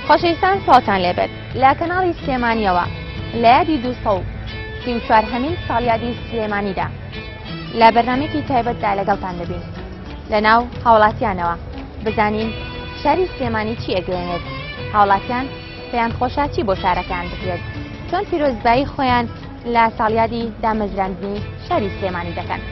خۆشەویستان سڵاتان لێبێت لە کەناڵی سلێمانیەوە لە یادی 234 هەمین ساڵیادی سلێمانیدا لە بەرنامەیەکی تایبەتدا لەگەڵتان دەبین لە ناو هاوڵاتیانەوە بزانین شاری سلێمانی چی ئەگەێنێت، هاوڵاتیان پێیان خۆشە چی بۆ شارەکان بکرێت، چۆن پیرۆزبایی خۆیان لە ساڵیادی دامەزراندنی شاری سلێمانی دەکەن.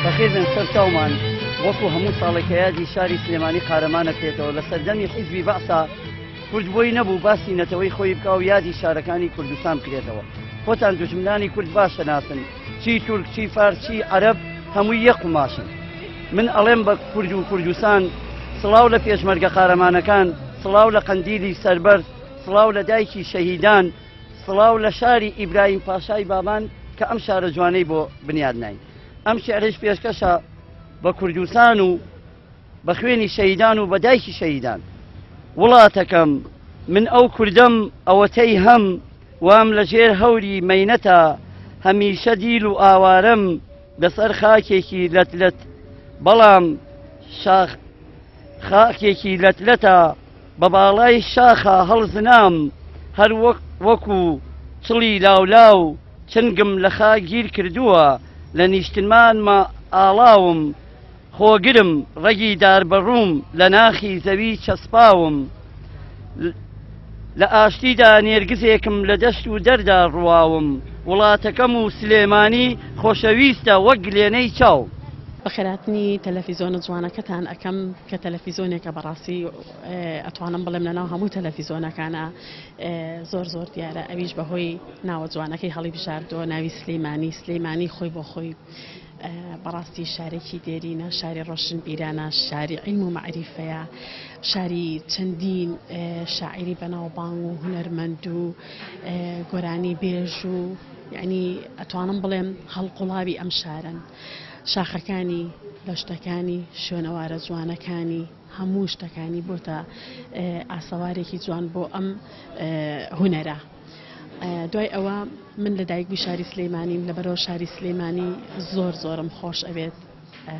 بەخێربێن سەرچاومان وەکو هەموو ساڵێکە یادی شاری سلێمانی قارەمانە بکرێتەوە لە سەردەمی حیزبی بەعسا کورد بۆی نەبوو باسی نەتەوەی خۆی بکا و یادی شارەکانی کوردستان بکرێتەوە. خۆتان دوژمنانی کورد باشە ناسن، چی تورک چی فارس چی عەرەب هەمووی یەک قماشن. من ئەڵێم بە کورد و کوردستان سڵاو لە پێشمەرگە قارەمانەکان، سڵاو لە قەندیلی سەربەرز، سڵاو لە دایکی شەهیدان، سڵاو لە شاری ئیبراهیم پاشای بابان کە ئەم شارە جوانەی بۆ بنیادناین. ئەم شعرش پێشکەشە بە کوردستان و بە خوێنی شەهیدان و بە دایکی شەهیدان. وڵاتەکەم من ئەو کوردەم ئەوەتەی هەم وام لە ژێر هەوری مەینەتە، هەمیشە دیل و ئاوارەم لەسەر خاکێکی لەتلەت، بەڵام خاکێکی لەتلەتە بە باڵای شاخە هەڵزنام، هەر وەکو چڵی لاولاو چنگم لە خاک گیر کردووە، لە نیشتمانمە ئاڵاوم خۆگرم ڕەگی داربەڕووم، لە ناخی زەوی چەسپاوم، لە ئاشتیدا نێرگزێکم لە دەشت و دەردا ڕواوم، وڵاتەکەم و سلێمانی خۆشەویستە وەک لێنەی چاو. بەخێراتنی تەلەڤیزۆنە جوانەکەتان ئەەکەم کە تەلەڤیزۆنێکە بەڕاستی ئەتوانم بڵێم لە ناو هەموو تەلەڤیزۆنەکانە زۆر زۆر دیارە ئەویش بەهۆی ناوە جوانەکەی هەڵی بژاردۆ ناوی سلێمانی خۆی بۆ خۆی بەڕاستی شارێکی دێرینە، شاری ڕۆشن بیرانە، شاری عیلم و معریفەیە، شاری چەندین شاعری بەناوبانگ و هونەرمەند و گۆرانی بێژ و یعنی ئەتوانم بڵێم هەڵقوڵاوی ئەم شارن. شاخەکانی لەشتەکانی شوێنەوارە جوانەکانی هەموو شتەکانی بۆتە ئاسەوارێکی جوان بۆ ئەم هونەرە. دوای ئەوە من لە دایکبووی شاری سلەیمانیم لەبەرەوە شاری سلەیمانی زۆرم خۆش ئەوێت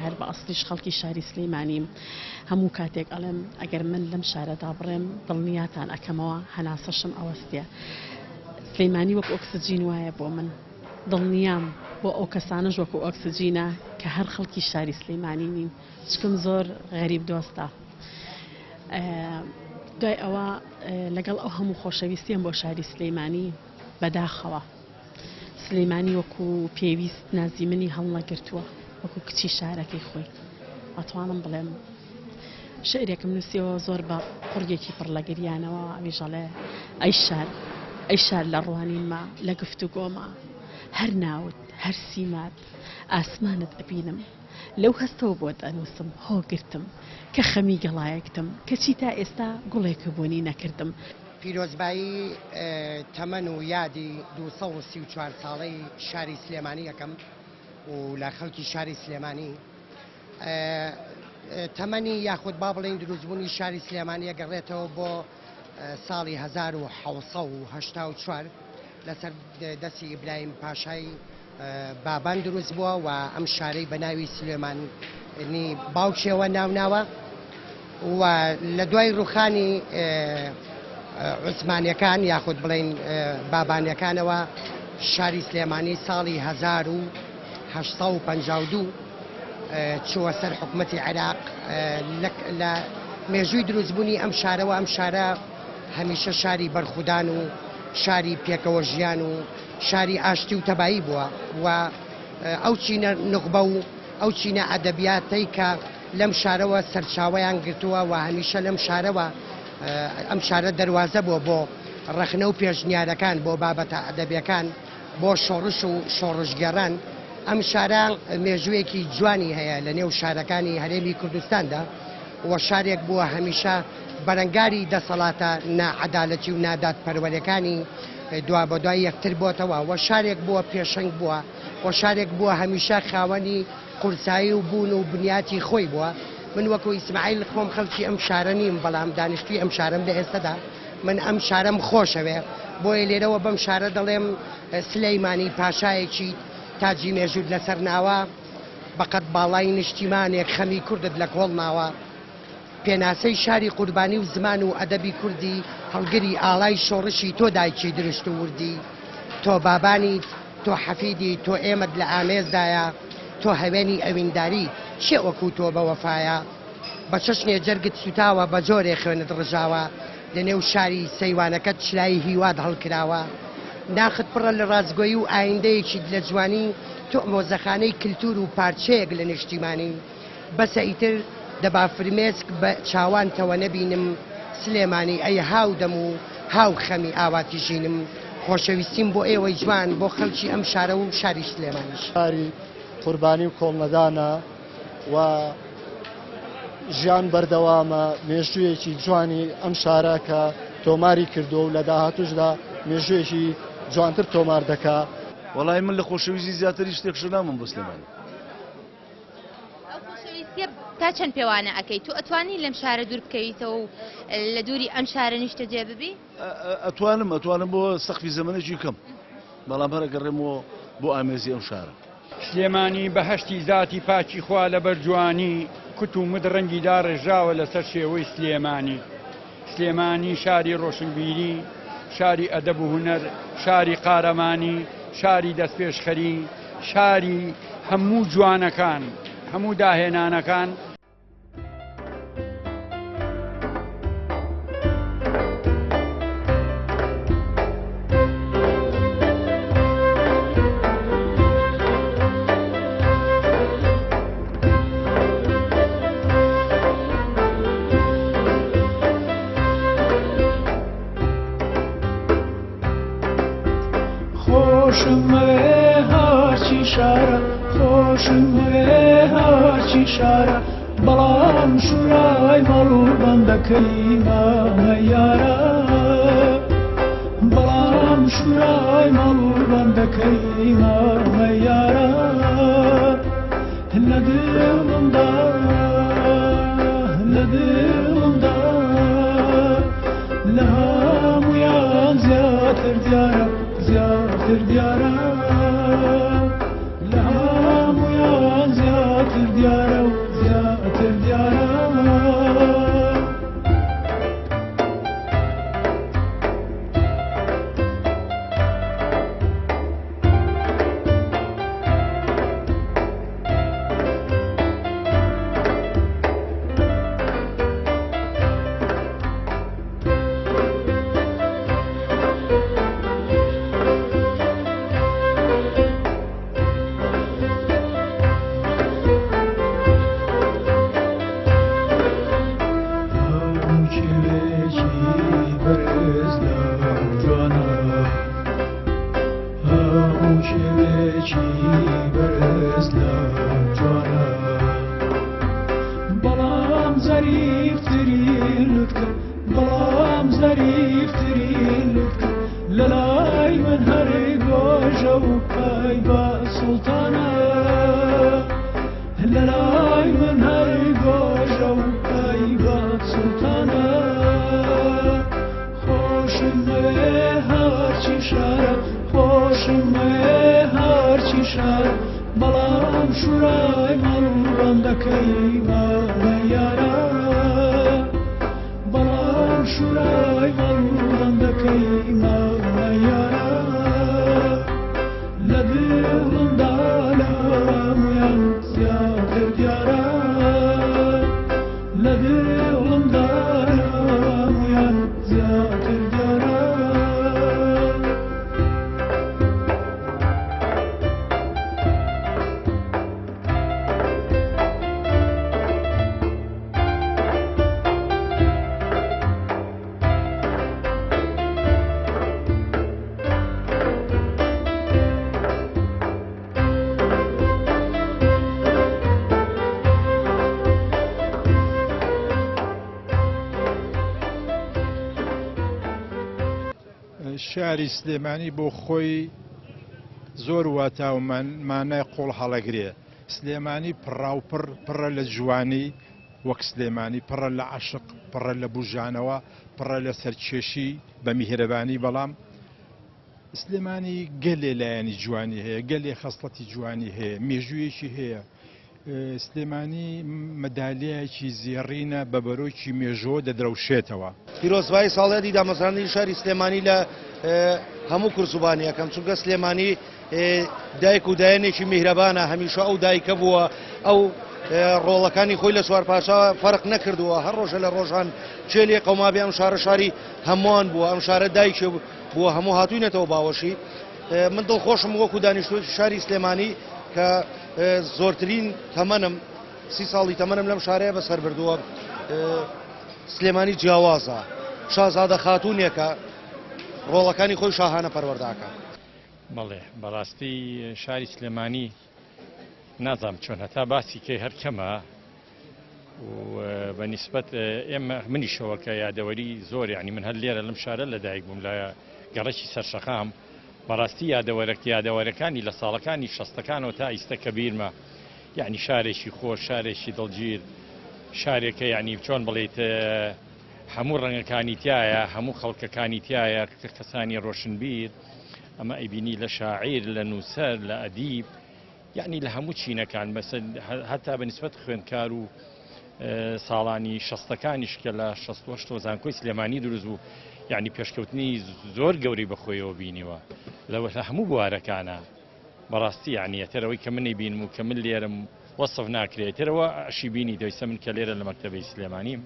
هەر بە ئەسلیش خەڵکی شاری سلەیمانیم هەموو کاتێک ئەڵێم ئەگەر من لەم شارەدا بڕێم دڵنیاتان ئەکەمەوە هەناسەشم ئەوەستێ. سلەیمانی وەک ئۆکسجین وایە بۆ من دڵنیام بۆ ئەو کەسانش وەکو ئۆکسجینە کە هەر خەڵکی شاری سلەیمانی نین چکم زۆر غەریب دۆستە. دوای ئەوە لەگەڵ ئەو هەموو خۆشەویستیم بۆ شاری سلەیمانی بەداخەوە سلەیمانی وەکو پێویست نازی منی هەڵنەگرتووە وەکو کچی شارەکەی خۆی. ئەتوانم بڵێم شعرێکم نووسیەوە زۆر بە قوڕگێکی پڕ لە گریانەوە ئەویژەڵێ ئەی شار لە ڕوانینمە لە گفتوگۆمە هەر ناوت هەر سیمات ئاسمانت ئەبینم لەو هەستەوە بۆت ئەنووسم هۆگرتم کە خەمی گەڵایەکتم کەچی تا ئێستا گوڵێکە بوونی نەکردم. پیرۆزبایی تەمەن و یادی 234 ساڵەی شاری سلێمانی یەکەم و لە خەڵکی شاری سلێمانی تەمەنی یاخود با بڵێن دروستبوونی شاری سلێمانی ئەگەڕێتەوە بۆ ساڵی 1984 لەسەر دەستی ئیبراهیم پاشای بابان دروست بووە و ئەم شارەی بە ناوی سلێمانی باوکیەوە ناوناوە و لە دوای ڕوخانی عوسمانیەکان یاخود بڵێن بابانیەکانەوە شاری سلێمانی ساڵی 1852 چووە سەر حکومەتی عێراق لە مێژووی دروستبوونی ئەم شارەوە. ئەم شارە هەمیشە شاری بەرخودان و شاری پێکەوە ژیان و شاری ئاشتی و تەبایی بووە و ئەو چینە نوخبە و ئەو چینە ئەدەبیاتەی کە لەم شارەوە سەرچاوەیان گرتووە و هەمیشە لەم شارەوە ئەم شارە دەواازە بووە بۆ ڕەخنە و پێشنیارەکان بۆ بابەتە ئەدەبیەکان بۆ شۆڕش و شۆڕژگەڕان. ئەم شارە مێژوویەکی جوانی هەیە لە نێو شارەکانی هەرێمی کوردستاندا و شارێک بووە هەمیشە بەرەنگاری دەسەڵاتە نائەدالەتی و نادات پەروەرەکانی دوا بە دوای یەکتر بۆتەوە و شارێک بووە پێشەنگ بووە و شارێک بووە هەمیشە خاوەنی قورسایی و بوون و بنیاتی خۆی بووە. من وەکو ئیسماعیل خۆم خەڵکی ئەم شارە نیم بەڵام دانیشتوی ئەم شارەم لە ئێستادا من ئەم شارەم خۆشەوێ بۆیە لێرەوە بەم شارە دەڵێم سلەیمانی پاشایەکی تاجی مێژوود لەسەر ناوە بەقەت باڵای نیشتیمانێک خەمی کوردت لە کۆڵ ناوە پێناسەی شاری قوربانی و زمان و ئەدەبی کوردی هەڵگری ئاڵای شۆڕشی تۆ دایکی درشت و وردی تۆ بابانیت تۆ حەفیدی تۆ ئێمەت لە ئامێزدایە تۆ هەوێنی ئەوینداری چێ وەکو تۆ بە وەفایە بە چەشنێ جەرگت سوتاوە بە جۆرێ خوێنت ڕژاوە لە نێو شاری سەیوانەکەت شلای هیواد هەڵکراوە ناخت پڕە لە ڕازگۆیی و ئایندەیەکی لە جوانی تۆ مۆزەخانەی کللتور و پارچەیەک لە نیشتیمانی بەسە ئیتر دەبا فرمێسک بە چاوانتەوە نەبینم سلێمانی ئەی هاودەم و هاو خەمی ئاواتی ژینم خۆشەویستیم بۆ ئێوەی جوان بۆ خەڵکی ئەم شارە و شاری سلێمانیش. شاری قوربانی و کۆڵنەدانە و ژیان بەردەوامە مێژوویەکی جوانی ئەم شارە کە تۆماری کردو و لە داهاتوشدا مێژوویەکی جوانتر تۆمار دەکا. وەڵای من لە خۆشەویستی زیاتری شتێک نامم بۆ سلێمانی. تا چەند پێوانە ئەەکەی تو ئەتوانی لەم شارە دوور بکەیتەوە و لە دووری ئەم شارە نیشتە جێ ببی؟ ئەتوانم بۆ سەخفی زەمانێکی کەم بەڵام هەر ئەگەڕێمەوە بۆ ئامێزی ئەم شارە. سلێمانی بەهەشتی ذاتی پاکی خوا لە بەرجوانی کوت و مد ڕەنگی داڕێژاوە لەسەر شێوەی سلێمانی. سلێمانی شاری ڕۆشنبیری شاری ئەدەب و هونەر شاری قارەمانی شاری دەستپێشخەری شاری هەموو جوانەکان هەموو داهێنانەکان. خۆشم هاچی شارە خۆشم هاچی شارە بەڵام شورای مەڵ و بەندەکەی مامە یارە بەڵام شورای مەڵ و بەندەکەی مامە یارە لدلمدا لدلمدا لهم يا زياتر ديارة زياتر ديارة لهم يا زياتر ديارة زياتر ديارة شاری سلێمانی بۆ خۆی زۆر واتە و مانای قوڵ هەڵەگرێ. سلێمانی پڕاوپڕ پڕە لە جوانی وەک سلێمانی پڕە لە عاشق پڕە لە بژانەوە پڕە لە سەرکێشی بە میهرەبانی بەڵام سلێمانی گەلێ لایەنی جوانی هەیە گەلێ خەسڵەتی جوانی هەیە مێژوویەکی هەیە. سلێمانی مەدالیایەکی زێڕینە بە بەرۆکی مێژۆ دەدرەوشێتەوە. پیرۆزبای ساڵێتی دامەزراندنی شاری سلێمانی لە هەموو کورسوبانیەکەم چونکە سلێمانی دایک و دایەنێکی میهرەبانە هەمیشە ئەو دایکە بووە ئەو ڕۆڵەکانی خۆی لە سوار پاشا فەرق نەکردووە هەر ڕۆژە لە ڕۆژان چێلێ قەومابێ ئەم شارە شاری هەمووان بووە ئەم شارە دایکێ بووە هەموو هاتووینەتەوە باوەشی. من دڵخۆشم وەکو دانیشتووی شاری سلێمانی کە زۆرترین تەمەنم 30 ساڵی تەمەنم لەم شارەیە بەسەر بردووە. سلێمانی جیاوازە شازادە خاتوونێکە ڕۆڵەکانی خۆی شاهانە پەروەرداکە. بەڵێ بەڕاستی شاری سلێمانی نازام چۆن هەتا باسی کەی هەرکەمە و بەنیسبەت ئێمە منیشەوە کە یادەوەری زۆر یعنی من هەر لێرە لەم شارە لەدایک بووم لە گەڕەکی سەرشەقام بەڕاستی یادەوەرەکانی لە ساڵەکانی شەستەکانەوە تا ئیستە کە بیرمە یعنی شارێکی خۆش شارێکی دڵگیر شارێکە یعنی چۆن بڵێت هەموو ڕەنگەکانی تایە هەموو خەڵکەکانی تایە کەسانی ڕۆشنبیر ئەمە ئەیبینی لە شاعیر لە نووسەر لە ئەدیب یعنی لە هەموو چینەکان بەسە هەتا بەنسبەت خوێندکار و ساڵانی شەستەکانیش کە لە 68 زانکۆی سلێمانی دروست بوو یعنی پێشکەوتنی زۆر گەوری بەخۆیەوە بینیوە لەوە لە هەموو بوارەکانە بەڕاستی یعنی ئەتەرەوەی کە منی بینم و کە من لێرم وەسف ناکرێت ترەوە ئەشی بینی دەویستە من کە لێرە لە مەکتەبەی سلێمانیم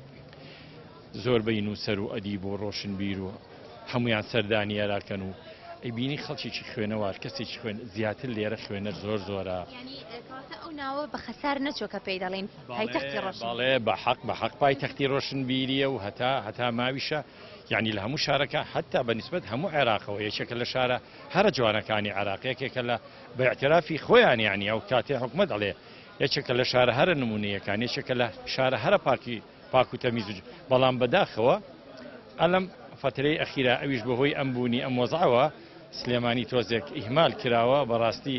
زۆربەی نووسەر و ئەدیب و ڕۆشنبیر و هەمویان سەردانی یاراکەن و ئەیبینی خەڵکێکی خوێنەوار کەسێکی خوێن زیاتر لێرە خوێنەر زۆر زۆرە ئەو ناوە بە خەسار نەچۆ کە پێی دەڵێن پایتەختی ڕۆشن بەڵێ بە حەق پایتەختی ڕۆشنبیریە و هەتا ماویشە یعنی لە هەموو شارەکە حتا بەنسبەت هەموو عێراقەوە یەکێکە لە شارە هەرە جوانەکانی عێراق یەکێکە لە بە اعترافی خۆیان یعنی ئەو کاتێ حکومەت دەڵێ یەکێکە لە شارە هەرە نمونەیەکان یەکێکە لە شارە هەرە پاک و تەمیز بەڵام بەداخەوە ئەلەم فترەی ئەخیرا ئەویش بەهۆی ئەمبوونی ئەم وەزعەوە سلێمانی تۆزێک ئیهمال کراوە بەڕاستی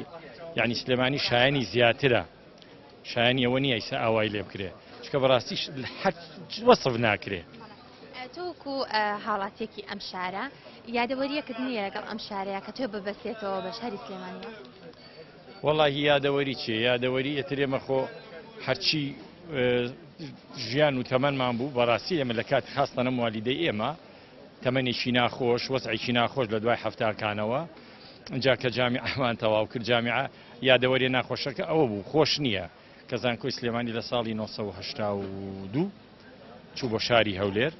یعنی سلێمانی شایانی زیاترە شایانی ئەوە نییە ئیسا ئاوای لێ بکرێ چکە بەڕاستیش وەسف ناکرێ. تۆکو هاڵاتێکی ئەم شارە یادەوەریەکت نییە لەگەڵ ئەم شارەیە کە تۆ ببەسێتەوە بە شاری سلێمانیەوە؟ وەڵاهی یادەوەری چێ یادەوەری ئەترێمە خۆ هەرچی ژیان و تەمەنمان بوو بەڕاستی ئێمە لە کات خاستەنە موالیدەی ئێمە تەمەنێکی ناخۆش وەسعێکی ناخۆش لە دوای هەفتاکانەوە ئەجا کە جامیعەمان تەواو کرد جامیعە یادەوەری ناخۆشەکە ئەوە بوو خۆش نییە کە زانکۆی سلێمانی لە ساڵی 1982 چوو بۆ شاری هەولێر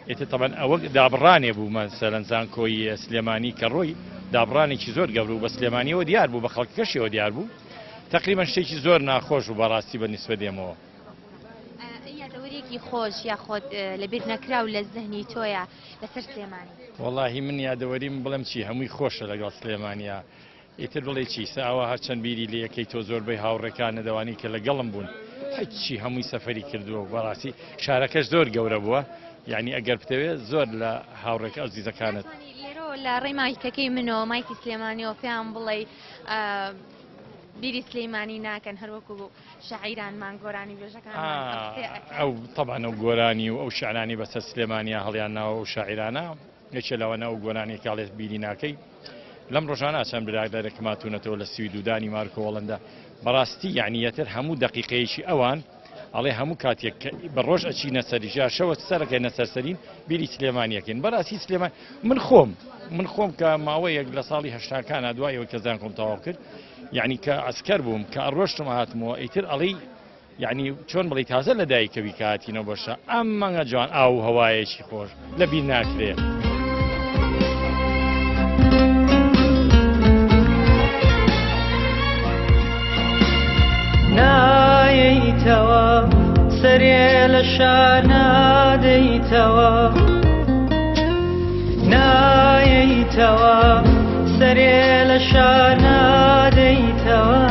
ئێتە تەبەن ئەوە دابڕانێ بوو مەسەلەن زانکۆی سلێمانی کە ڕۆی دابڕانێکی زۆر گەورە و بە سلێمانیەوە دیار بوو بە خەڵکەشیەوە دیار بوو تقریبا شتێکی زۆر ناخۆش و بەڕاستی بە نیسبە دێمەوە. یادەوەریەکی خۆش یاخۆت لەبیر نەکرا و لە زەهنی تۆیە لەسەر سلێمانی؟ وەڵاهی من یادەوەریم بڵێم چی هەمووی خۆشە لەگەڵ سلێمانیا ئیتر بڵێ چی ساوە هەرچەند بیری لە یەکەی تۆ زۆربەی هاوڕێکانە دەوانی کە لەگەڵم بوون هیچی هەمووی سەفەری کردووە بەڕاستی شارەکەش زۆر گەورە بووە یعنی ئەگەر بتەوێت زۆر لە هاوڕێک ئەزیزەکانت لێرەوە لە ڕێی مایکەکەی منەوە مایکی سلێمانیەوە پێیان بڵێ بیری سلێمانی ناکەن هەروەکو شاعیرانمان گۆرانی بێژەکانمان ئەو طبعا ئەو گۆرانی و ئەو شعرانی بەسەر سلێمانیا هەڵیان ناوە و شاعیرانە یەکێ لەوەنە ئەو گۆرانی کاڵێت بیری ناکەی لەم ڕۆژانە چەند برادەرێکم هاتوونەتەوە لە سوید و دانی مارکۆ وەڵەندا بەڕاستی یعنیەتر هەموو دقیقەیەکی ئەوان ئەڵێ هەموو کاتێک بە ڕۆژ ئەچینە سەری شەوە سەرەکەی نەسەرسەرین بیری سلێمانیەکەین بەڕاستی سلێمان من خۆم کە ماوەیەک لە ساڵی هەشتاکانە دوایەوە کە زانکۆم تەواو کرد یعنی کە ئەسکەر بووم کە ئەڕۆشتم هاتمەوە ئیتر ئەڵێ یعنی چۆن بڵێ تازە لە دایکەوی کە هاتینەوە بەشە ئەم مەنگە جوان ئاو هەوایەکی خۆش لە بیر ناکرێت. نایەیتەوە سەرێ لە شار نادەیتەوە نایەیتەوە سەرێ لە شار نادەیتەوە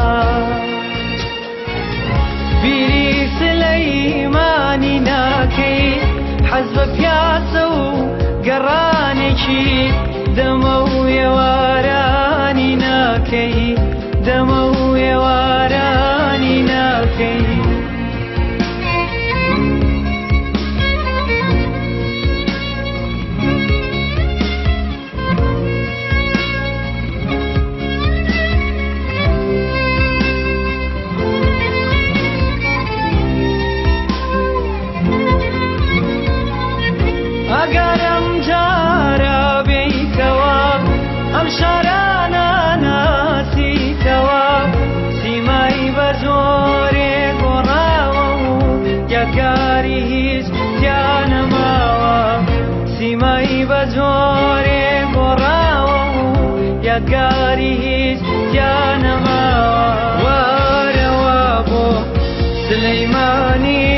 بیری سلەیمانی ناکەی حەز بە پیاسە و گەڕانێکی دەمە و ێوارانی ناکەی دەمە و ێوارانی ناکەی ئەگەرم جارە بێیتەوە ئەم شارانە ناسیتەوە سیمای بە زۆرێ گۆڕاوە و یەکاری هیچ تیانەماوە سیمای بە زۆرێ گۆڕاوە و یەکاری هیچ تیانەماوە وارەوە بۆ سلەیمانی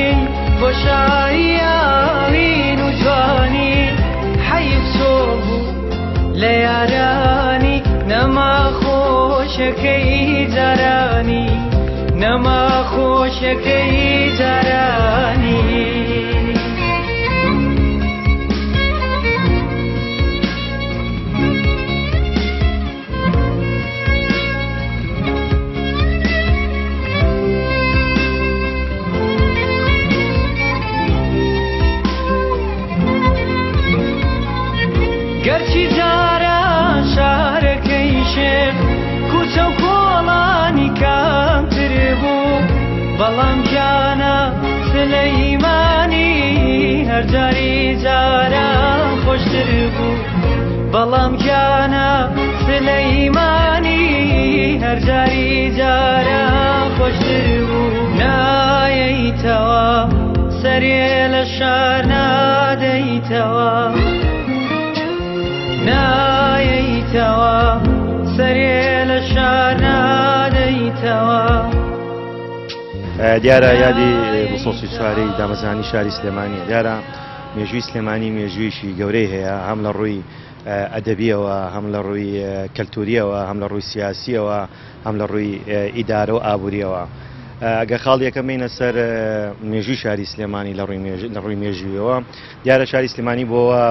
بۆ شاییاوین و جوانی حەیف چۆ بوو لە یارانی نەما خۆشەکەی جارانی نەما خۆشەکەی جارانی گەرچی جاران شارەکەی شێخ کوچە و کۆڵانی کامتر بوو بەڵام گیانە سلەیمانی هەرجاری جاران خۆشتر بوو بەڵام گیانە سلەیمانی هەرجاری جاران خۆشتر بوو نایەیتەوە سەرێ لە شار نادەیتەوە نایەیتەوە سەرێ لە شار نادەیتەوە. دیارە یادی بەسۆسی چوارەی دامەزانی شاری سلێمانی دیارە مێژووی سلێمانی مێژوویشی گەورەی هەیە هەم لە ڕووی ئەدەبیەوە هەم لە ڕووی کەلتوریەوە هەم لە ڕووی سیاسیەوە هەم لە ڕووی ئیدارە و ئابوووریەوە ئەگە خاڵیەکەمینە سەر مێژووی شاری سلێمانی لە ڕووی مێژوویەوە دیارە شاری سلێمانی بۆەوە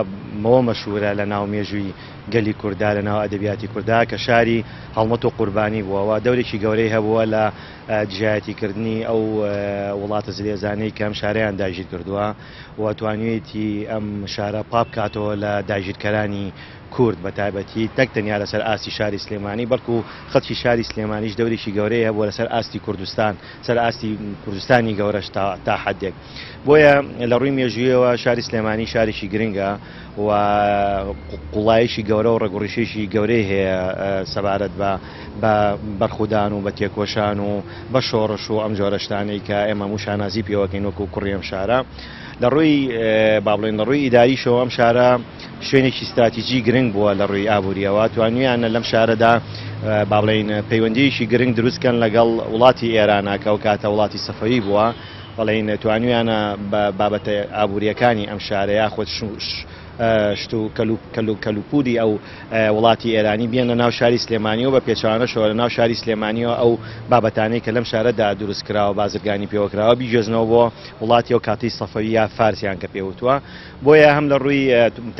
مەوە مەشهورە لە ناو مێژووی گەلی کووردا لە ناو ئەدەبیاتی کووردا کە شاری هەڵمەت و قوربانی بووەوە دەورێکی گەورەی هەبووە لە جیایەتیکردنی ئەو وڵاتە زلێزانەی کە ئەم شارەیان داژیر کردووە و توانوێتی ئەم شارە پاپ کاتەوە لە داژیرکەرانی کورد بە تایبەتی تەنیا لەسەر ئاستی شاری سلێمانی بەڵکو خەڵکی شاری سلێمانیش دەورێکی گەورەیە بۆ لەسەر ئاستی کوردستان سەر ئاستی کوردستانی گەورەش تا حدێک بۆیە لە ڕووی مێژوویەوە شاری سلێمانی شارێکی گرنگە و قوڵایشی گەورە و ڕێگوڕیشێکی گەورەی هەیە سەبارەت بە بەرخودان و بە تێکۆشان و بە شۆڕش و ئەم جۆرە شتانەی کە ئێمە موشانازی پێوەکەین وەکو کوڕی ئەم شارە لە ڕووی با بڵێن لە ڕووی ئیداریشەوە ئەم شارە شوێنێکی استراتیژی گرنگ بووە لە ڕووی ئابووریەوە توانویانە لەم شارەدا با بڵێن پەیوەندیشی گرنگ دروستکەن لەگەڵ وڵاتی ئێرانە کە ئەو کاتە وڵاتی سەفەوی بووە بەڵێن توانویانە بابەتە ئابوووریەکانی ئەم شارە یاخۆت شت و کەلوپوری ئەو وڵاتی ئێرانی بێنە ناو شاری سلێمانیەوە بە پێچوانەشەوە لە ناو شاری سلێمانیەوە ئەو بابەتانەی کە لەم شارەدا دروستکراوە بازرگانی پێوەکراوە بیگەزنەوە بۆ وڵاتی ئەو کاتی سەفەوی یا فارسیان کە پێوتووە بۆیە هەم لە ڕووی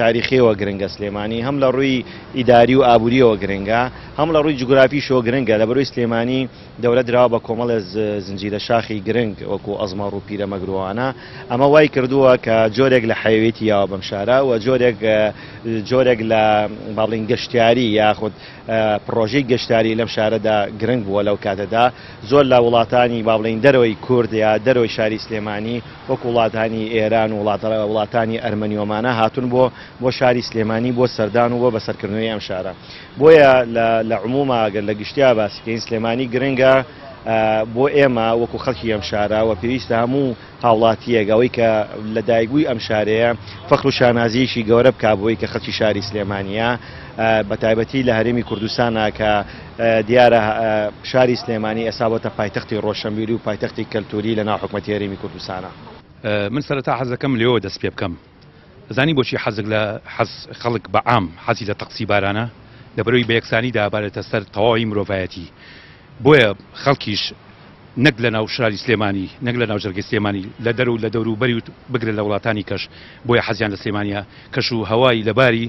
تاریخیەوە گرنگە سلێمانی هەم لە ڕووی ئیداری و ئابووریەوە گرنگە هەم لە ڕووی جوگرافیشەوە گرنگە لە بەروی سلێمانی دەورە دراوە بە کۆمەڵە زنجیرە شاخی گرنگ وەکو ئەزمەڕ و پیرە مەگرۆوانە ئەمە وای کردووە کە جۆرێک لە حەیوێتی یاوە بەم شارە و جۆرێک لە باڵین گەشتیاری یاخود پرۆژەی گەشتاری لەم شارەدا گرنگ بووە لەو کاتەدا زۆر لە وڵاتانی باڵین دەرەوەی کورد یا دەرەوەی شاری سلێمانی وەکو وڵاتانی ئێران و وڵاتانی ئەرمەنیۆمانە هاتون بۆ شاری سلێمانی بۆ سەردان و بۆ بەسەرکردنەوەی ئەم شارە بۆیە لە عموما ئەگەر لە گشتیا باسیکەین سلێمانی گرنگە بۆ ئێمە وەکو خەڵکی ئەم شارە و پێویستە هەموو هاوڵاتیەگەوەی کە لە دایکبووی ئەم شارەیە فەخر و شانازیەکی گەورە بکبووی کە خەڵکی شاری سلێمانیە بە تایبەتی لە هەرێمی کوردستانە کە دیارە شاری سلێمانی ئێسابەتە پایتەختی ڕۆشنبیری و پایتەختی کەلتوری لە ناو حکومەتی هەرێمی کوردستانە من سەرەتا حەزەکەم لێەوە دەست پێ بکەم زانی بۆچی حەزک لە خەڵک بە عام حەزی لە تەقسی بارانە لەبەرەوەی بە یەکسانی دابارێتە سەر تەواوی مرۆڤایەتی بۆیە خەڵکیش نەک لە ناو شاری سلێمانی نەک لە ناو جەرگەی سلێمانی لە دەر و لە دەوروبەری و بگرێت لە وڵاتانی کەش بۆیە حەزیان لە سلێمانیە کەش و هەوای لەباری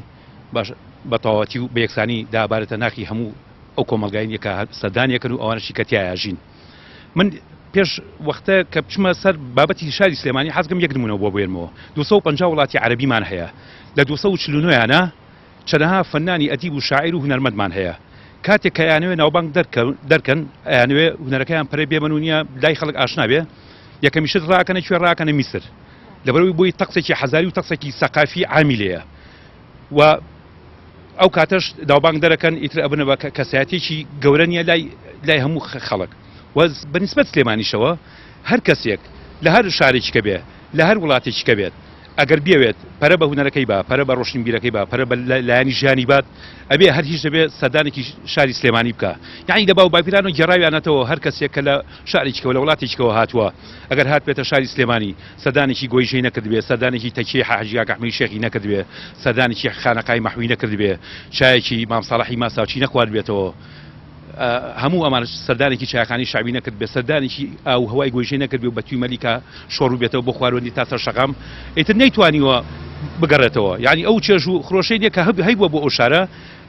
باش بە تەواوەتی و بە یەکسانی دابارێتە ناخی هەموو ئەو کۆمەلگاین یەکە سەردانیەکەن و ئەوانەشی کە تایاژین من پێش وەختە کە بچمە سەر بابەتی شاری سلێمانی حەزگەم یەک نمونەوە بۆ بێنمەوە 250 وڵاتی عەرەبیمان هەیە لە 249یانە چەندەها فەنانی ئەدیب و شاعیر و هونەرمەندمان هەیە کاتێک کە یانوێ ناوبانگ دەرکەن یانوێ هونەرەکەیان پەرێ بێمەنونیە لای خەڵک ئاشنابێ یەکەمیشت ڕاکەنە کوێ ڕاکەنە میسر لەبەرەوەی بۆی تەقسێکی حەزاری و تەقسێکی سەقافی عامیلەیە و ئەو کاتەش داوبانگ دەرەکەن ئیتر ئەبنە بە کەسایەتێکی گەورە نیە لای هەموو خەڵک و بەنسبەت سلێمانیشەوە هەر کەسێک لە هەر شارێکی کە بێ لە هەر وڵاتێکی کە بێت ئەگەر بێوێت پەرە بە هونەرەکەی با پەرە بە ڕۆشنبیرەکەی با پەرە بە لایانی ژیانی بات ئەبێ هەر هیچ دەبێت سەردانێکی شاری سلێمانی بکە یعنی دەبا و باپیران و گێڕاویانەتەوە هەر کەسێک کە لە شارێکەوە لە وڵاتێکەوە هاتووە ئەگەر هات بێتە شاری سلێمانی سەردانێکی گۆیژەی نەکردبێ سەردانێکی تەکیە حاجیا کەحمەی شێخی نەکردبێ سەردانێکی خانەقای مەحوی نەکردبێ چایەکی مام ساڵحی ماساوچی نەخوارد بێتەوە هەموو ئەمان سەردانێکی چایەخانی شعبی نەکرد بێ سەردانێکی ئاو هەوای گۆیژەی نەکرد بێ بە توی مەلیکا شۆڕ بێتەوە بۆ خواروەندی تا سەر شەقام ئیتر نەیتوانیوە بگەڕێتەوە یعنی ئەو چێژ و خرۆشەی نیە کە هەیبووە بۆ ئەو شارە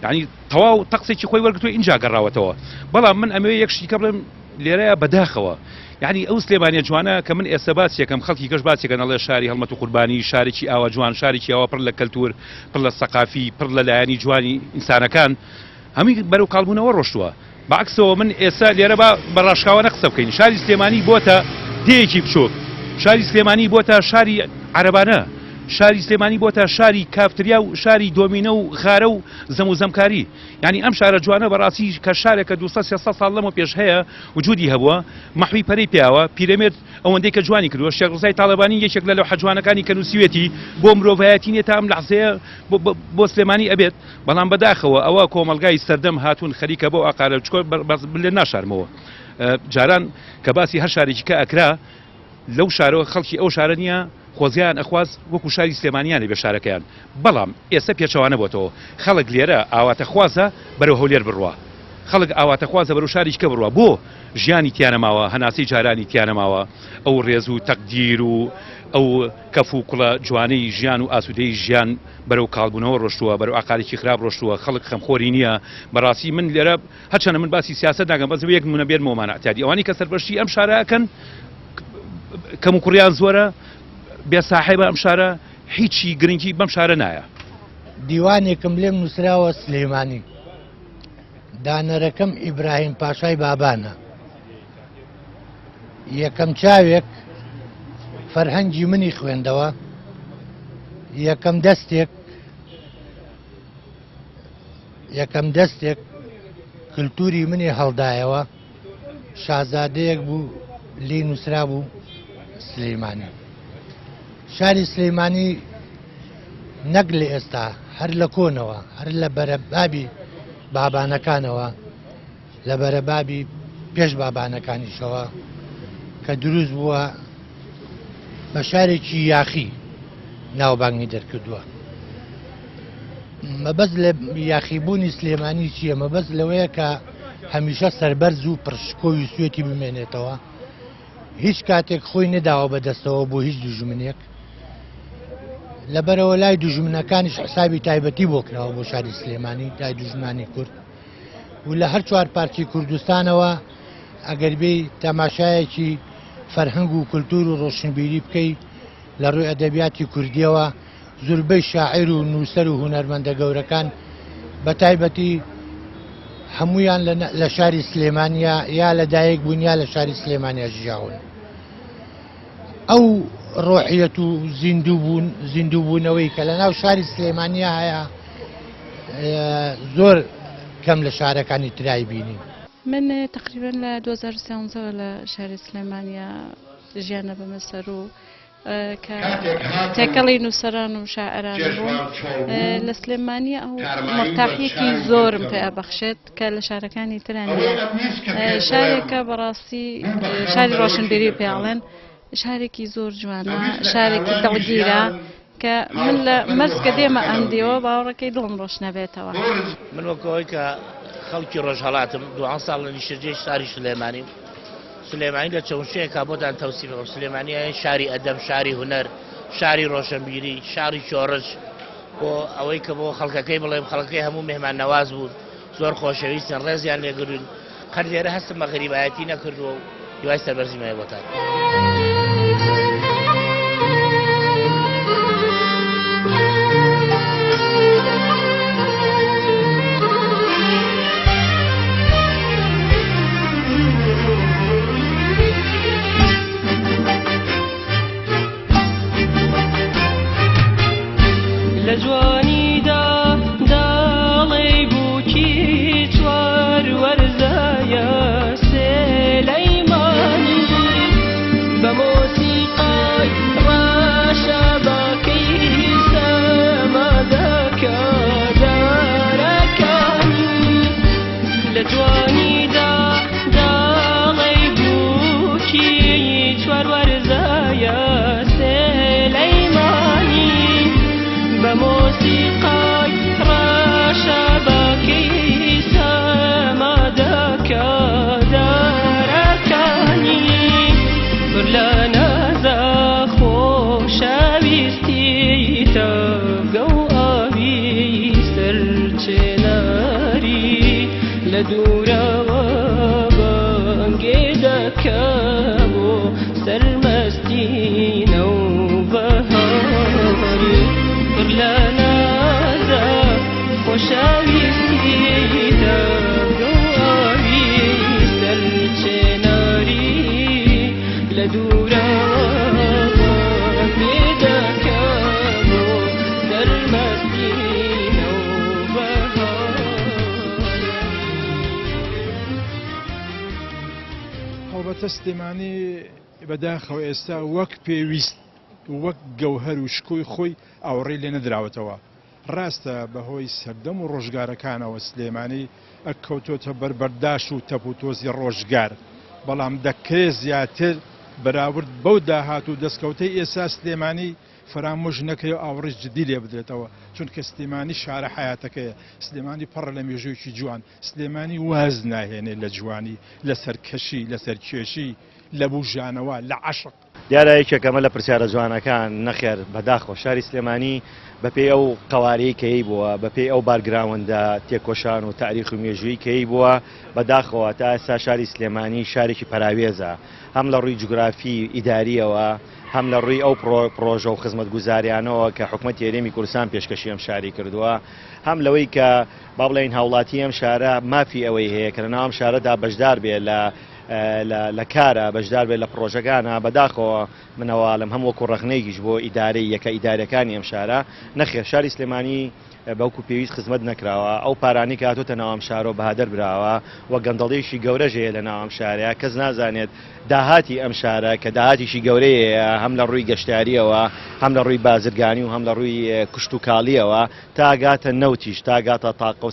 یعنی تەواو تەقسێکی خۆی وەرگتووە اینجا گەڕاوەتەوە بەڵام من ئەمەوێ یەکشتی کە بڵێم لێرەیە بەداخەوە یعنی ئەو سلێمانیە جوانە کە من ئێستا باسیەکەم خەڵکی کەش باسیەکەن ئەڵێ شاری هەڵمەت و قوربانی شارێکی ئاوا جوان شارێکی ئاوا پڕ لە کەلتور پڕ لە سەقافی پڕ لە لایەنی جوانی ئینسانەکان هەمووی بەرەو کاڵبوونەوە ڕۆشتووە بەعکسەوە من ئێستا لێرە بە ڕاشکاوانە قسە بکەین شاری سلێمانی بۆتە دێیەکی بچۆک شاری سلێمانی بۆتە شاری عەرەبانە شاری سلێمانی بۆتە شاری کافتریا و شاری دۆمینە و غارە و زەم و زەمکاری یعنی ئەم شارە جوانە بەڕاستی کە شارێکە 200 ساڵ لەمە پێش هەیە وجودی هەبووە مەحوی پەرەی پیاوە پیرەمێرد ئەوەندەی کە جوانی کردووە شێخ ڕزای تاڵەبانی یەکێک لە لەوحە جوانەکانی کە نووسیوێتی بۆ مرۆڤایەتی نیە تا ئەم لەحزەیە بۆ سلێمانی ئەبێت بەڵام بەداخەوە ئەوە کۆمەلگای سەردەم هاتوون خەریکە بۆ ئاقارە چکۆ لێ ناشارمەوە جاران کە باسی هەر شارێکی کە ئەکرا لەو شارەوە خەڵکی ئەو شارە نییە خۆزیان ئەخواست وەکو شاری سلێمانیانی بە شارەکەیان بەڵام ئێستا پێچەوانە بۆتەوە خەڵک لێرە ئاواتە خوازە بەرەو هەولێر بڕوە خەڵک ئاواتەخوازە بەرەو شاریشکە بڕوە بۆ ژیانی تیانەماوە هەناسەی جارانی تیانەماوە ئەو ڕێز و تەقدیر و ئەو کەف و کوڵە جوانەی ژیان و ئاسوودەی ژیان بەرەو کاڵبوونەوە ڕۆشتووە بەرەو ئاقالێکی خراپ ڕۆشتووە خەڵک خەمخۆری نییە بەڕاستی من لێرە هەرچەنە من باسی سیاست ناگەم بەس یەک نمونە بێنمەوەمانە ئەتیادی ئەوانی کە سەربەشتی ئەم شارەکەن کەم و کوڕیان زۆرە بێساحێبە ئەم شارە هیچی گرنگی بەم شارە نایە. دیوانێکم لێم نووسراوە سلێمانی دانەرەکەم ئیبراهیم پاشای بابانە یەکەم چاوێک فەرهەنگی منی خوێندەوە یەکەم دەستێک کللتوری منی هەڵدایەوە شازادەیەک بوو لی نووسرا بوو سلەیمانی شاری سلەیمانی نەک لە ئێستا هەر لە کۆنەوە هەر لە بەرەبابی بابانەکانەوە لە بەرەبابی پێش بابانەکانیشەوە کە دروست بووە بە شارێکی یاخی ناوبانگی دەرکردووە. مەبەست لە یاخیبوونی سلێمانی چییە؟ مەبەست لەوەیە کە هەمیشە سەربەرز و پرشکۆی سوێتی بمێنێتەوە هیچ کاتێک خۆی نەداوە بەدەستەوە بۆ هیچ دوژمنێک لەبەرەوە لای دوژمنەکانیش حسابی تایبەتی بۆ کراوە بۆ شاری سلێمانی لای دوژمانی کورد و لە هەر چوار پارکی کوردستانەوە ئەگەر بێ تەماشایەکی فەرهەنگ و کولتور و ڕۆشنبیری بکەی لە ڕووی ئەدەبیاتی کوردیەوە زوربەی شاعیر و نووسەر و هونەرمەندە گەورەکان بە تایبەتی هەمویان لە شاری سلێمانیا یا لە دایک بوون یا لە شاری سلێمانیا ژیاون. ئەو ڕۆحیەت و زیندووبوونەوەی کە لە ناو شاری سلێمانیا هەیە زۆر کەم لە شارەکانی ترای بینی. من تقریبا لە 2013 لە شاری سلێمانیا ژیانە بەمەسەر و کە تێکەڵی نووسەران و شاعران بوون لە سلێمانیا ئەو مەرتاحیەکی زۆرم پێ ئەبەخشێت کە لە شارەکانی ترانە شارێکە بەڕاستی شاری ڕۆشنبیری پێڵێن شارێکی زۆر جوانە شارێکی دڵگیرە کە من لە مەرزکە دێمە ئەندیەوە باوەڕەکەی دڵم ڕۆش نەبێتەوە. من وەکەوەی کە خەڵکی ڕۆژهەڵاتم دوان ساڵ لە نیشتەجێی شاری سلێمانی سلێمانی لە چەونشەیەکا بۆتان تەوسیفەکەم سلێمانی شاری ئەدەم شاری هونەر شاری ڕۆشنبیری شاری شۆڕش بۆ ئەوەی کە بۆ خەڵکەکەی بڵێم خەڵکەکەی هەموو مێهمان نەواز بوون زۆر خۆشەویستن ڕێزیان لێگرون قەت لێرە هەستم بە غەریبایەتی نەکردووە و دوای سەربەرزیمایە بۆتان. لە جوانیدا داڵێ بووکی چوار وەرزایە سلەیمانی بە مۆسیقای ڕاشە باکەی سەمادەکە دارەکانی لە جوانیدا داڵێ بووکی چوار وەرزایە موسيقاي راشا باكي سمادك داركاني برلانا زاخو شاويستي تبقو أبي سرچناري لدورا وبانجدك سرمستين وبهاري برلانا ذا خوشاویستی دەبگە ئاوی سەرچێناری لە دوورەوە پێدەکە بۆ سەرمەستینە و هەڵبەتە سلێمانی بەداخەوە ئێستا وەک پێویست وەک گەوهەر و شکۆی خۆی ئاوەڕێی لێ نەدراوەتەوە. ڕاستە بەهۆی سەردەم و ڕۆژگارەکانەوە سلێمانی ئەکەوتۆتە بەربەرداش و تەپوتۆزی ڕۆژگار بەڵام دەکرێت زیاتر بەراورد بەو داهات و دەستکەوتەی ئێستا سلێمانی فرامۆژ نەکەی و ئاوڕێژ جدی لێ بدرێتەوە چونکە سلێمانی شارە حیاتەکەیە سلێمانی پڕ لە مێژوویەکی جوان سلێمانی واز ناهێنێت لە جوانی لە سەرکەشی لەسەر کێشی لە بوژانەوە لە عەشق دیارە یەکێکەمە لە پرسیارە جوانەکان نەخێر بەداخۆ شاری سلێمانی بەپێی ئەو قەوارەی کەی بووە بەپێی ئەو بارگراوەندە تێکۆشان و تاریخ و مێژووی کەی بووە بەداخەوە تا ئێستا شاری سلێمانی شارێکی پەراوێزە هەم لە ڕووی جوگرافی ئیداریەوە هەم لە ڕووی ئەو پرۆژە و خزمەت گوزاریانەوە کە حکوومەتی هەرێمی کوردستان پێشکەشی ئەم شاری کردووە هەم لەوەی کە با بڵێن هاوڵاتی ئەم شارە مافی ئەوەی هەیە کە لەناو ئەم شارەدا بەشدار بێ لە کارە بەشدار بێت لە پرۆژەکانە بەداخەوە منەوەڵم هەم وەکو ڕەخنەیەکیش بۆ ئیدارەی یەکە ئیدارەکانی ئەم شارە نەخێر شاری سلێمانی بەوکو پێویست خزمەت نەکراوە ئەو پارانی کە هاتوتە ناوام شارۆ بەهادەر براوە و گەندەڵێشی گەورەژەیە لە ناوام شارەیە کەس نازانێت داهاتی ئەم شارە کە داهاتیشی گەورەیە هەم لە ڕووی گەشتیاریەوە هەم لە ڕووی بازرگانی و هەم لە ڕووی کشت و کاڵیەوە تاگاتە نەوتیش تاگاتە تاقە و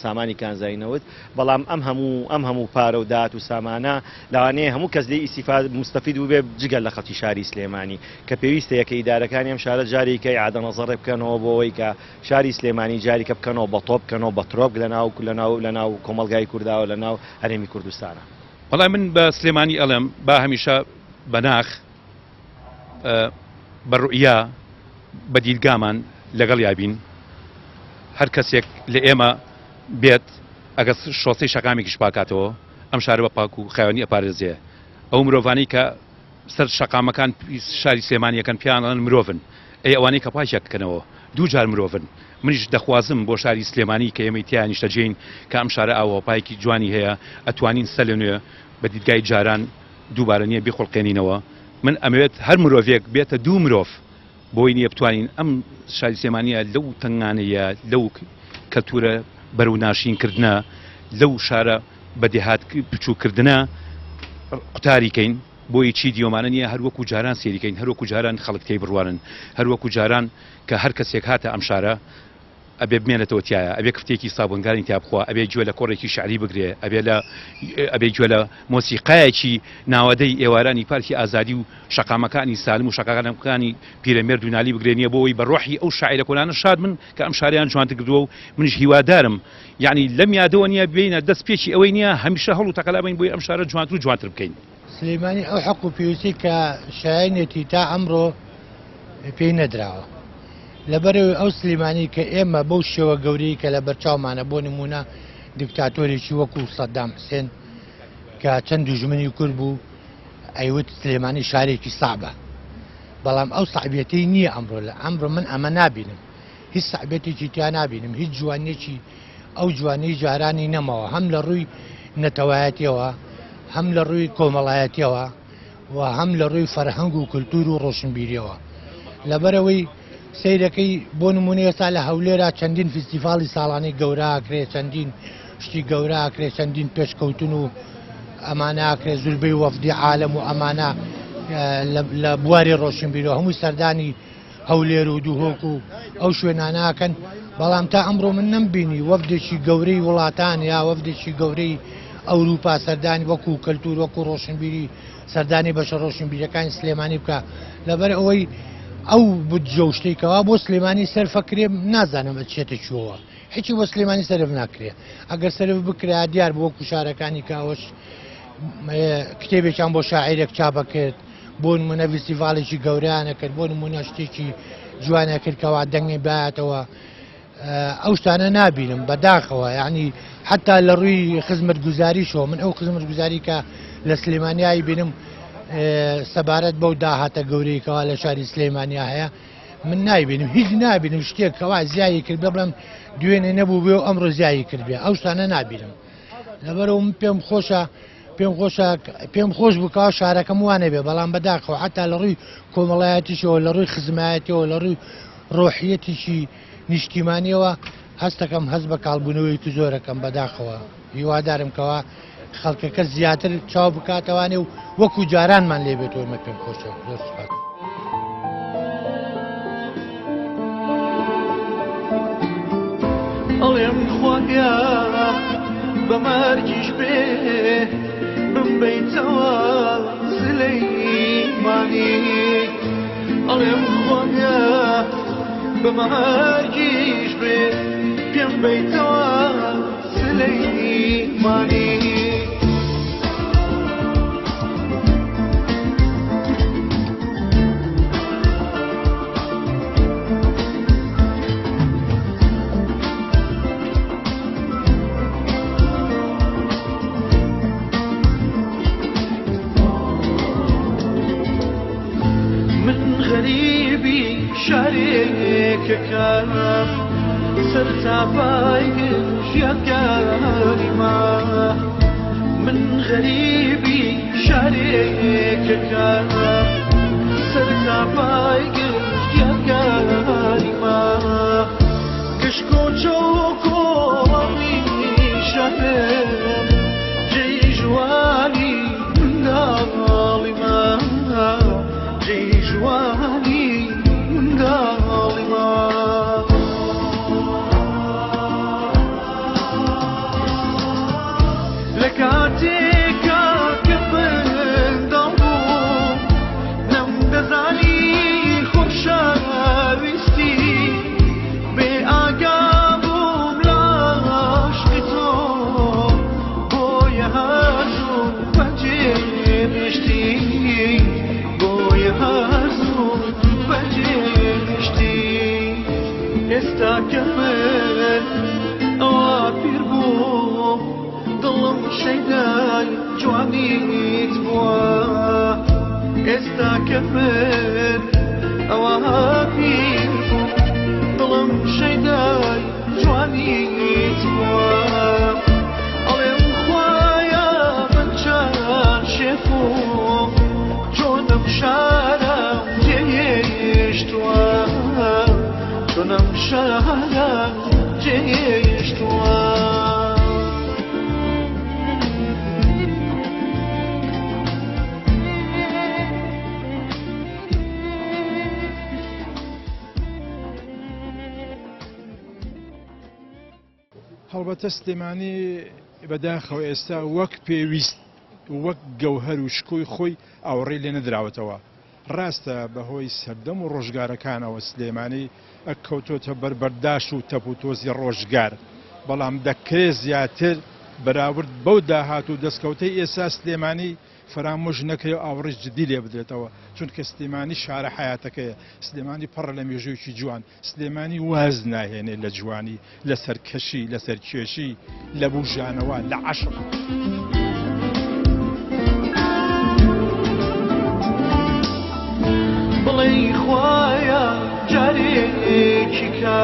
سامانی کانزاینەوت بەڵام ئەم هەموو پارە و داهات و سامانە لەوانەیە هەموو کەس لێی ئیسیفاد مستەفید بوو بێ جگەل لە خەڵکی شاری سلێمانی کە پێویستە یەکە ئیدارەکانی ئەم شارە جارێکەکەی عادە نەزەڕێ بکەنەوە بۆ ئەوەی کە شاری سلێمانی جاریکە بکەنەوە بە تۆپ بکەنەوە بە ترۆپ لەناو کۆمەلگای کورداوە لەناو هەرێمی کوردستانە. وەڵام من بە سلێمانی ئەڵێم با هەمیشە بەناخ بەڕوئیا بە دیدگامان لەگەڵ یابین هەر کەسێک لە ئێمە بێت ئەگەر شۆسەی شەقامێکیش پاکاتەوە ئەم شارە بە پاک و خاوێنی ئەپارێزێ ئەو مرۆڤانەی کە سەر شەقامەکان شاری سلێمانیەکان پیانڵەن مرۆڤن ئەوانەی کە پاشێک بکەنەوە دوو جار مرۆڤن منیش دەخوازم بۆ شاری سلێمانی کە ئێمەی تیانیشتە جێین کە ئەم شارە ئاوەپایەکی جوانی هەیە ئەتوانین سەر لە نوێ بە دیدگای جاران دووبارە نییە بیخۆڵقێنینەوە من ئەمەوێت هەر مرۆڤێک بێتە دوو مرۆڤ بۆی نییە بتوانین ئەم شاری سلێمانیە لەو تەنگانەیە لەو کەلتورە بەرەو ناشینکردنە لەو شارە بەدێهات بچووکردنە قوتاریکەین بۆی چی دیۆمانە نییە هەروەکو جاران سێریکەین هەروەکو جاران خەڵک تێی بڕوانن هەروەکو جاران کە هەر کەسێک هاتە ئەم شارە ئەبێ بمێنێتەوە تایە ئەبێ کفتێکی سابنگانی تابخوا ئەبێ گوێ لە کۆڕێکی شعری بگرێ ئەبێ گوێ لە مۆسیقایەکی ناوەدەی ئێوارانی پارکی ئازادی و شەقامەکانی سالم و شەقامەکانی پیرەمێرد و نالی بگرێنیە بۆەوەی بە ڕۆحی ئەو شاعیرە کۆلانە شاد من کە ئەم شاریان جوانتر کردووە و منش هیوادارم یعنی لەم یادەوە نییە بینە دەست پێکی ئەوەی نییە هەمیشە هەڵ و تەقەلابین بۆی ئەم شارە جوانتر و جوانتر بکەین. سلێمانی ئەو حەق و پێویستی کە شایەنێتی تا ئەمڕۆ پێی نەدراوە لەبەرەوەی ئەو سلێمانی کە ئێمە بەو شێوە گەورەی کە لە بەرچاومانە بۆ نمونە دیکتاتۆرێکی وەکو سەدام حوسێن کە چەند دوژمنی کورد بوو ئەیوت سلێمانی شارێکی ساعبە بەڵام ئەو سەعبێتی نییە ئەمڕۆ لە ئەمڕۆ من ئەمە نابینم هیچ سەعبێتێکی تیا نابینم هیچ جوانێکی ئەو جوانەی جارانی نەمەوە هەم لە ڕووی نەتەوایەتیەوە هەم لە ڕووی کۆمەڵایەتیەوە و هەم لە ڕووی فەرهەنگ و کولتور و ڕۆشنبیریەوە لەبەرەوەی سیرەکەی بۆ نمونە ئێستا لە هەولێرا چەندین فستیڤاڵی ساڵانەی گەوراکرێ چەندین شتی گەوراکرێ چەندین پێشکەوتن و ئەماناکرێ زولبەی وەفدی عالەم و ئەمانە لە بواری ڕۆشنبیریەوە هەمووی سەردانی هەولێر و دووهۆک و ئەو شوێناناکەن بەڵام تا ئەمڕۆ من نەمبینی وەفدێکی گەورەی وڵاتان یا وەفدێکی گەورەی ئەوروپا سەردانی وەکو کەلتور وەکو ڕۆشنبیری سەردانی بەشە ڕۆشنبیریەکانی سلێمانی بکە لەبەر ئەوەی ئەو بجە شتێکەوە بۆ سلێمانی سەرفەکرێ نازانم چێتە چووە هیچی بۆ سلێمانی سەرف ناکرێ ئەگەر سەرف بکرا دیار بۆ وەکو شارەکانی کاوەش کتێبێکیان بۆ شاعیرێک چاپە کرد بۆ نمونە فستیڤاڵێکی گەوریانە کرد بۆ نمونە شتێکی جوانە کردکەوە دەنگی بایەتەوە ئەو شتانە نابینم بەداخەوە یعنی حتا لە ڕووی خزمەت گوزاریشەوە من ئەو خزمەت گوزاری کە لە سلێمانیایی بینم سەبارەت بەو داهاتە گەورەیەکەوە لە شاری سلێمانیا هەیە من نایبینم هیچ نابینم شتێکەوە زیایی کرد بڵم دوێنێ نەبوو بێ و ئەمڕۆ زیایی کردبێ ئەو شتانە نابینم لەبەرەوە من پێم خۆش بکەوە شارەکەم وانە بێ بەڵام بەداخەوە حتا لە ڕووی کۆمەڵایەتیشەوە لە ڕووی خزمایەتەوە لە ڕووی ڕۆحیەتیشی نیشتیمانیەوە هەستەکەم هەست بە کاڵبوونەوەی تو زۆرەکەم بەداخەوە هیوادارم کەەوە خەڵکەکە زیاتر چاو بکاتەوانێ و وەکو جارانمان لێبێتەوە مە پێم خۆشە زۆر سپاس. ئەڵێم خواگیا بە مارجیش بێ بمبەیتەوە سلەیمانی ئەڵێم خۆگە بە مەهەرگیش بێ پێم بیتەوە سلەیمانی غريبي شاريك كان سرتافاي جيكاني ما من غريبي شاريك كان سرتافاي جيكاني ما كشكو جوكو شهر جي جواني نالي ما جي جواني ظالما لكاتك كمن ضوء نم دزاني خوشاويستي بأقابو ملاشتو بويا هازو فجيشتي بويا هازو فجيشتي ئێستا کە من ئەوە پیر بووم دڵم شەیدای جوانیت بووە ئێستا کە من ئەوە پیر بووم دڵم شەیدای جوانیت بووە ئەڵێم خوایە من چەند شێفوم چۆنم شارم تێهێشتووە چۆنم شارم تێهێشتووە هەڵبەتە سلێمانی بەداخەوە ئێستا وەک پێویست وەک گەوهەر و شکۆی خۆی ئاوەڕێ لێ نەدراوەتەوە ڕاستە بەهۆی سەردەم و ڕۆژگارەکانەوە سلێمانی ئەکەوتۆتە بەربەرداش و تەپوتۆزی ڕۆژگار بەڵام دەکرێت زیاتر بەراورد بەو داهات و دەستکەوتەی ئێستا سلێمانی فرامۆژ نەکەی و ئاوڕێژ جدی لێ بدرێتەوە چونکە سلێمانی شارە حیاتەکەیە سلێمانی پڕ لە مێژوویەکی جوان سلێمانی واز ناهێنێت لە جوانی لە سەرکەشی لە سەرکێشی لە بوژانەوە لە عەشق بڵێ خوایە جارێکی کە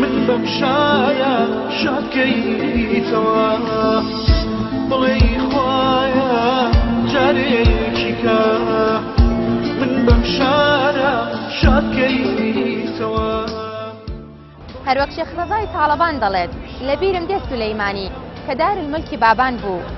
من بەم شارە شادکەیتەوە بڵێ خوایە جارێکی کە من بەم شارە شادکەیتەوە هەروەک شێخ ڕەزای تاڵەبان دەڵێت لە بیرم دێت سولەیمانی کە دارالملکی بابان بوو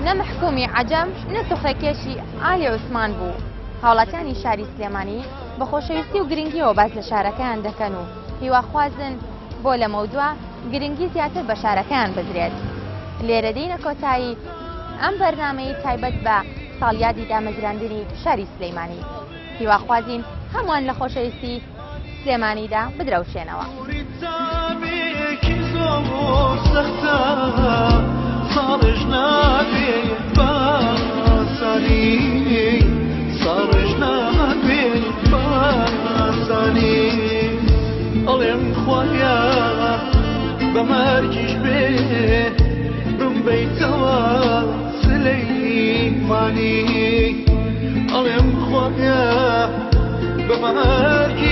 نە محکومی عەجەم نە سوخرەکێشی ئالی عوسمان بوو هاوڵاتیانی شاری سلێمانی بە خۆشەویستی و گرنگیەوە باز لە شارەکەیان دەکەن و هیواخوازن بۆ لە مەودووە گرنگی زیاتر بە شارەکەیان بدرێت لێرە دێینە کۆتایی ئەم بەرنامەی تایبەت بە ساڵیادی دامەزراندنی شاری سلێمانی هیواخوازین هەمووان لە خۆشەویستی سلێمانیدا بدرەوشێنەوە ساڵش نابێت باسانی ساڵش نابێت باسانی ئەڵێم خوایە بە مەرگیش بێ بمبەیتەوە سلەیمانی ئەڵێم خوایە بە مەرگی